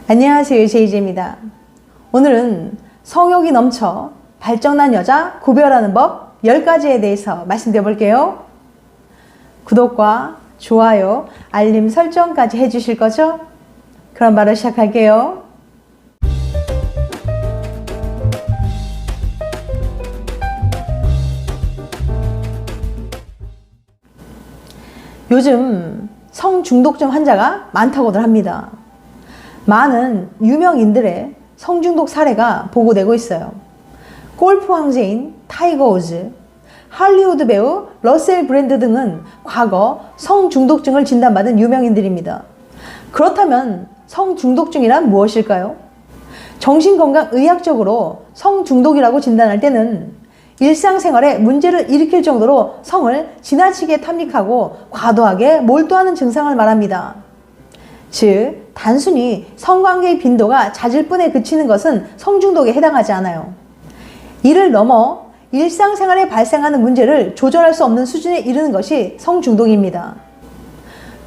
안녕하세요, 제이제입니다. 오늘은 성욕이 넘쳐 발정난 여자 구별하는 법 10가지에 대해서 말씀드려 볼게요. 구독과 좋아요, 알림 설정까지 해주실 거죠? 그럼 바로 시작할게요. 요즘 성중독증 환자가 많다고들 합니다. 많은 유명인들의 성중독 사례가 보고되고 있어요. 골프 황제인 타이거 우즈, 할리우드 배우 러셀 브랜드 등은 과거 성중독증을 진단받은 유명인들입니다. 그렇다면 성중독증이란 무엇일까요? 정신건강의학적으로 성중독이라고 진단할 때는 일상생활에 문제를 일으킬 정도로 성을 지나치게 탐닉하고 과도하게 몰두하는 증상을 말합니다. 즉, 단순히 성관계의 빈도가 잦을 뿐에 그치는 것은 성중독에 해당하지 않아요. 이를 넘어 일상생활에 발생하는 문제를 조절할 수 없는 수준에 이르는 것이 성중독입니다.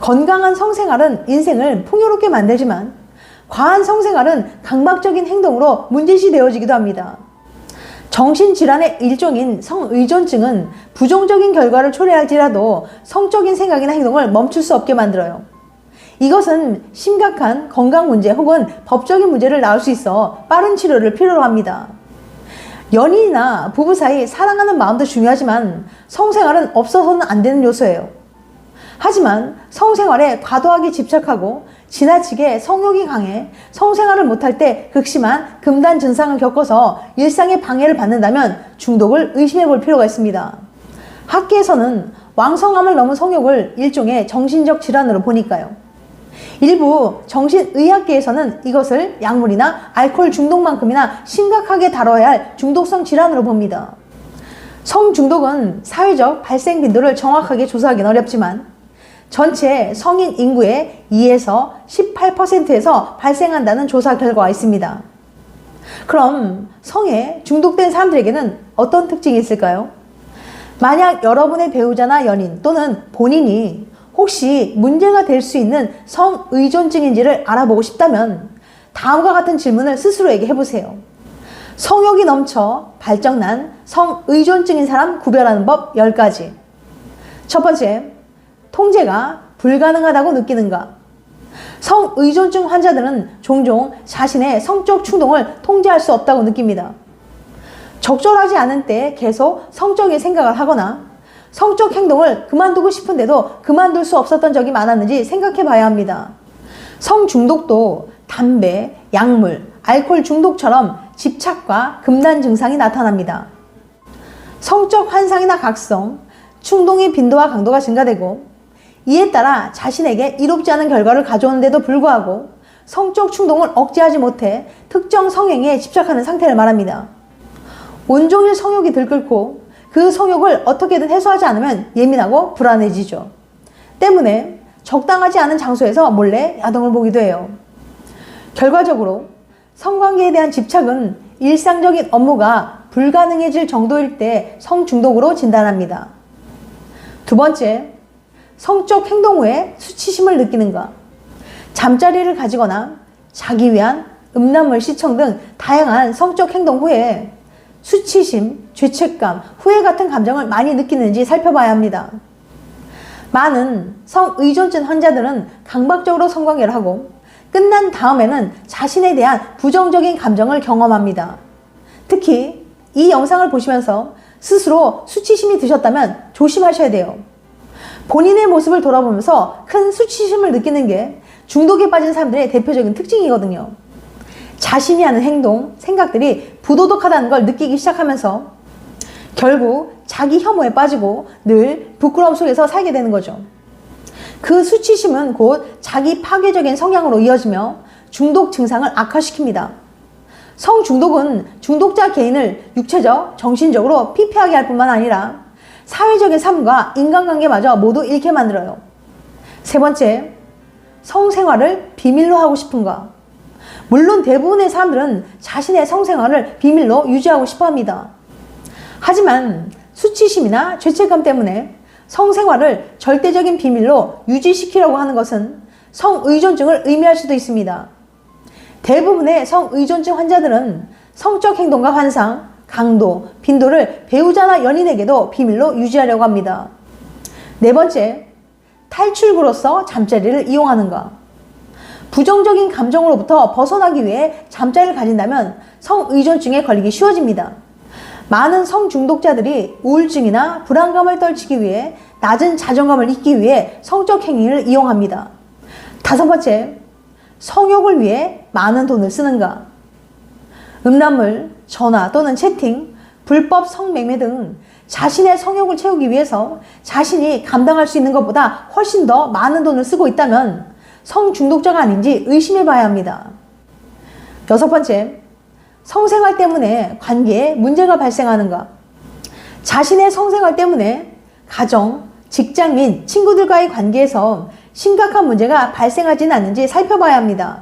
건강한 성생활은 인생을 풍요롭게 만들지만 과한 성생활은 강박적인 행동으로 문제시 되어지기도 합니다. 정신질환의 일종인 성의존증은 부정적인 결과를 초래할지라도 성적인 생각이나 행동을 멈출 수 없게 만들어요. 이것은 심각한 건강 문제 혹은 법적인 문제를 낳을 수 있어 빠른 치료를 필요로 합니다. 연인이나 부부 사이 사랑하는 마음도 중요하지만 성생활은 없어서는 안 되는 요소예요. 하지만 성생활에 과도하게 집착하고 지나치게 성욕이 강해 성생활을 못할 때 극심한 금단 증상을 겪어서 일상에 방해를 받는다면 중독을 의심해 볼 필요가 있습니다. 학계에서는 왕성함을 넘은 성욕을 일종의 정신적 질환으로 보니까요. 일부 정신의학계에서는 이것을 약물이나 알코올 중독만큼이나 심각하게 다뤄야 할 중독성 질환으로 봅니다. 성중독은 사회적 발생 빈도를 정확하게 조사하기는 어렵지만 전체 성인 인구의 2에서 18%에서 발생한다는 조사 결과가 있습니다. 그럼 성에 중독된 사람들에게는 어떤 특징이 있을까요? 만약 여러분의 배우자나 연인 또는 본인이 혹시 문제가 될 수 있는 성의존증인지를 알아보고 싶다면 다음과 같은 질문을 스스로에게 해보세요. 성욕이 넘쳐 발정난 성의존증인 사람 구별하는 법 10가지. 첫 번째, 통제가 불가능하다고 느끼는가? 성의존증 환자들은 종종 자신의 성적 충동을 통제할 수 없다고 느낍니다. 적절하지 않은 때에 계속 성적인 생각을 하거나 성적 행동을 그만두고 싶은데도 그만둘 수 없었던 적이 많았는지 생각해 봐야 합니다. 성중독도 담배, 약물, 알코올 중독처럼 집착과 금단 증상이 나타납니다. 성적 환상이나 각성, 충동의 빈도와 강도가 증가되고 이에 따라 자신에게 이롭지 않은 결과를 가져오는데도 불구하고 성적 충동을 억제하지 못해 특정 성행에 집착하는 상태를 말합니다. 온종일 성욕이 들끓고 그 성욕을 어떻게든 해소하지 않으면 예민하고 불안해지죠. 때문에 적당하지 않은 장소에서 몰래 야동을 보기도 해요. 결과적으로 성관계에 대한 집착은 일상적인 업무가 불가능해질 정도일 때 성중독으로 진단합니다. 두 번째, 성적 행동 후에 수치심을 느끼는가? 잠자리를 가지거나 자기 위한 음란물 시청 등 다양한 성적 행동 후에 수치심, 죄책감, 후회 같은 감정을 많이 느끼는지 살펴봐야 합니다. 많은 성의존증 환자들은 강박적으로 성관계를 하고 끝난 다음에는 자신에 대한 부정적인 감정을 경험합니다. 특히 이 영상을 보시면서 스스로 수치심이 드셨다면 조심하셔야 돼요. 본인의 모습을 돌아보면서 큰 수치심을 느끼는 게 중독에 빠진 사람들의 대표적인 특징이거든요. 자신이 하는 행동, 생각들이 부도덕하다는 걸 느끼기 시작하면서 결국 자기 혐오에 빠지고 늘 부끄러움 속에서 살게 되는 거죠. 그 수치심은 곧 자기 파괴적인 성향으로 이어지며 중독 증상을 악화시킵니다. 성중독은 중독자 개인을 육체적, 정신적으로 피폐하게 할 뿐만 아니라 사회적인 삶과 인간관계마저 모두 잃게 만들어요. 세 번째, 성생활을 비밀로 하고 싶은가? 물론 대부분의 사람들은 자신의 성생활을 비밀로 유지하고 싶어 합니다. 하지만 수치심이나 죄책감 때문에 성생활을 절대적인 비밀로 유지시키려고 하는 것은 성의존증을 의미할 수도 있습니다. 대부분의 성의존증 환자들은 성적 행동과 환상, 강도, 빈도를 배우자나 연인에게도 비밀로 유지하려고 합니다. 네 번째, 탈출구로서 잠자리를 이용하는가. 부정적인 감정으로부터 벗어나기 위해 잠자리를 가진다면 성의존증에 걸리기 쉬워집니다. 많은 성중독자들이 우울증이나 불안감을 떨치기 위해 낮은 자존감을 잊기 위해 성적 행위를 이용합니다. 다섯 번째, 성욕을 위해 많은 돈을 쓰는가. 음란물, 전화 또는 채팅, 불법 성매매 등 자신의 성욕을 채우기 위해서 자신이 감당할 수 있는 것보다 훨씬 더 많은 돈을 쓰고 있다면 성중독자가 아닌지 의심해 봐야 합니다. 여섯 번째, 성생활 때문에 관계에 문제가 발생하는가. 자신의 성생활 때문에 가정, 직장 및 친구들과의 관계에서 심각한 문제가 발생하지는 않는지 살펴봐야 합니다.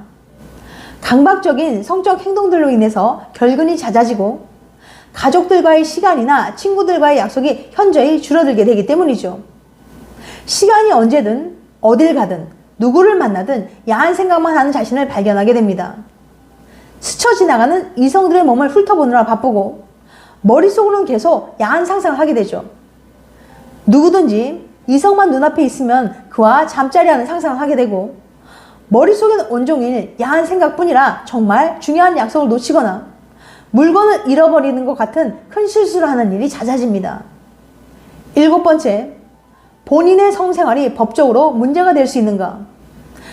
강박적인 성적 행동들로 인해서 결근이 잦아지고 가족들과의 시간이나 친구들과의 약속이 현저히 줄어들게 되기 때문이죠. 시간이 언제든 어딜 가든 누구를 만나든 야한 생각만 하는 자신을 발견하게 됩니다. 스쳐 지나가는 이성들의 몸을 훑어보느라 바쁘고 머릿속으로는 계속 야한 상상을 하게 되죠. 누구든지 이성만 눈앞에 있으면 그와 잠자리하는 상상을 하게 되고 머릿속에는 온종일 야한 생각뿐이라 정말 중요한 약속을 놓치거나 물건을 잃어버리는 것 같은 큰 실수를 하는 일이 잦아집니다. 일곱 번째, 본인의 성생활이 법적으로 문제가 될 수 있는가.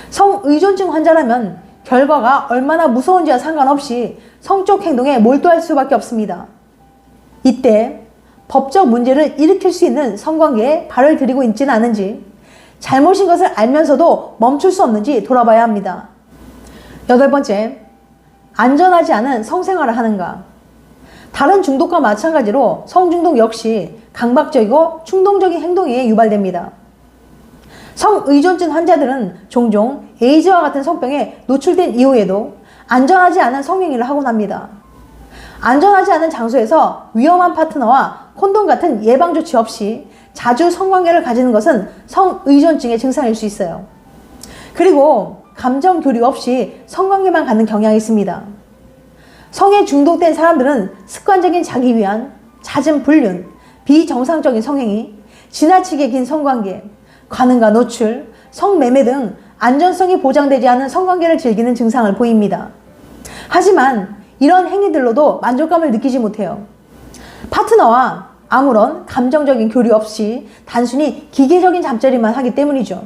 성의존증 환자라면 결과가 얼마나 무서운지와 상관없이 성적 행동에 몰두할 수밖에 없습니다. 이때 법적 문제를 일으킬 수 있는 성관계에 발을 들이고 있지는 않은지, 잘못인 것을 알면서도 멈출 수 없는지 돌아봐야 합니다. 여덟 번째, 안전하지 않은 성생활을 하는가. 다른 중독과 마찬가지로 성중독 역시 강박적이고 충동적인 행동에 유발됩니다. 성의존증 환자들은 종종 에이즈와 같은 성병에 노출된 이후에도 안전하지 않은 성행위를 하곤 합니다. 안전하지 않은 장소에서 위험한 파트너와 콘돔 같은 예방조치 없이 자주 성관계를 가지는 것은 성의존증의 증상일 수 있어요. 그리고 감정 교류 없이 성관계만 갖는 경향이 있습니다. 성에 중독된 사람들은 습관적인 자기 위안, 잦은 불륜, 비정상적인 성행위, 지나치게 긴 성관계, 관음과 노출, 성매매 등 안전성이 보장되지 않은 성관계를 즐기는 증상을 보입니다. 하지만 이런 행위들로도 만족감을 느끼지 못해요. 파트너와 아무런 감정적인 교류 없이 단순히 기계적인 잠자리만 하기 때문이죠.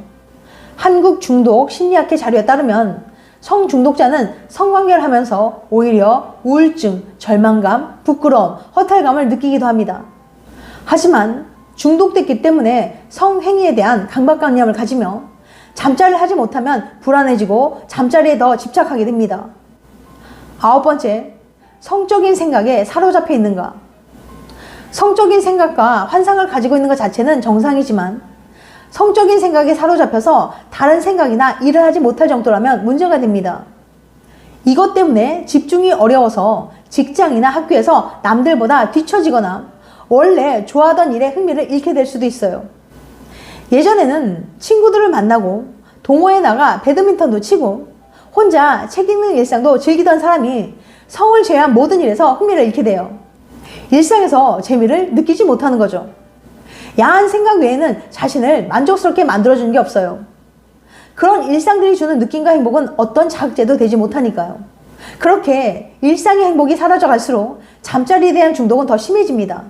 한국중독심리학회 자료에 따르면 성중독자는 성관계를 하면서 오히려 우울증, 절망감, 부끄러움, 허탈감을 느끼기도 합니다. 하지만 중독됐기 때문에 성행위에 대한 강박관념을 가지며 잠자리를 하지 못하면 불안해지고 잠자리에 더 집착하게 됩니다. 아홉 번째, 성적인 생각에 사로잡혀 있는가. 성적인 생각과 환상을 가지고 있는 것 자체는 정상이지만 성적인 생각에 사로잡혀서 다른 생각이나 일을 하지 못할 정도라면 문제가 됩니다. 이것 때문에 집중이 어려워서 직장이나 학교에서 남들보다 뒤처지거나 원래 좋아하던 일에 흥미를 잃게 될 수도 있어요. 예전에는 친구들을 만나고 동호회에 나가 배드민턴도 치고 혼자 책 읽는 일상도 즐기던 사람이 성을 제외한 모든 일에서 흥미를 잃게 돼요. 일상에서 재미를 느끼지 못하는 거죠. 야한 생각 외에는 자신을 만족스럽게 만들어주는 게 없어요. 그런 일상들이 주는 느낌과 행복은 어떤 자극제도 되지 못하니까요. 그렇게 일상의 행복이 사라져 갈수록 잠자리에 대한 중독은 더 심해집니다.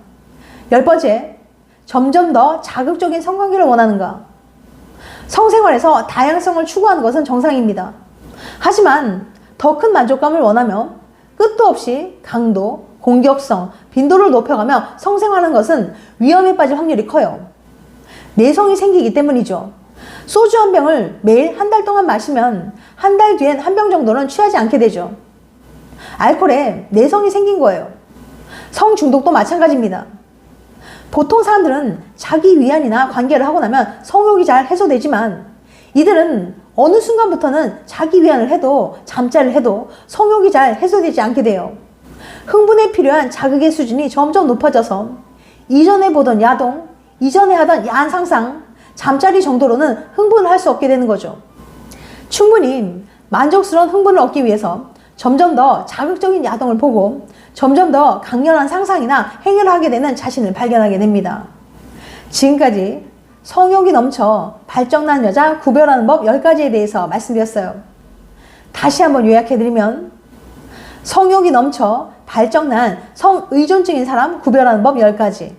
열 번째, 점점 더 자극적인 성관계를 원하는가. 성생활에서 다양성을 추구하는 것은 정상입니다. 하지만 더 큰 만족감을 원하며 끝도 없이 강도, 공격성, 빈도를 높여가며 성생활하는 것은 위험에 빠질 확률이 커요. 내성이 생기기 때문이죠. 소주 한 병을 매일 한 달 동안 마시면 한 달 뒤엔 한 병 정도는 취하지 않게 되죠. 알코올에 내성이 생긴 거예요. 성중독도 마찬가지입니다. 보통 사람들은 자기 위안이나 관계를 하고 나면 성욕이 잘 해소되지만 이들은 어느 순간부터는 자기 위안을 해도 잠자리를 해도 성욕이 잘 해소되지 않게 돼요. 흥분에 필요한 자극의 수준이 점점 높아져서 이전에 보던 야동, 이전에 하던 야한 상상, 잠자리 정도로는 흥분을 할 수 없게 되는 거죠. 충분히 만족스러운 흥분을 얻기 위해서 점점 더 자극적인 야동을 보고 점점 더 강렬한 상상이나 행위를 하게 되는 자신을 발견하게 됩니다. 지금까지 성욕이 넘쳐 발정난 여자 구별하는 법 10가지에 대해서 말씀드렸어요. 다시 한번 요약해드리면 성욕이 넘쳐 발정난 성의존증인 사람 구별하는 법 10가지.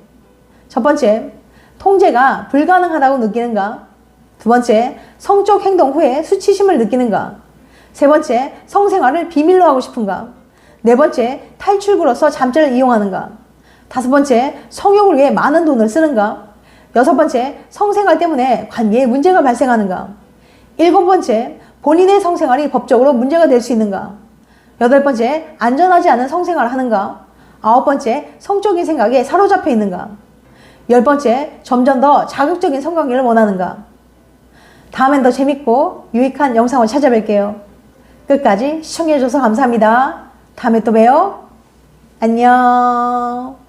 첫 번째, 통제가 불가능하다고 느끼는가? 두 번째, 성적 행동 후에 수치심을 느끼는가? 세 번째, 성생활을 비밀로 하고 싶은가? 네 번째, 탈출구로서 잠자를 이용하는가? 다섯 번째, 성욕을 위해 많은 돈을 쓰는가? 여섯 번째, 성생활 때문에 관계에 문제가 발생하는가? 일곱 번째, 본인의 성생활이 법적으로 문제가 될 수 있는가? 여덟 번째, 안전하지 않은 성생활을 하는가? 아홉 번째, 성적인 생각에 사로잡혀 있는가? 열 번째, 점점 더 자극적인 성관계를 원하는가? 다음엔 더 재밌고 유익한 영상을 찾아뵐게요. 끝까지 시청해주셔서 감사합니다. 다음에 또 봬요. 안녕.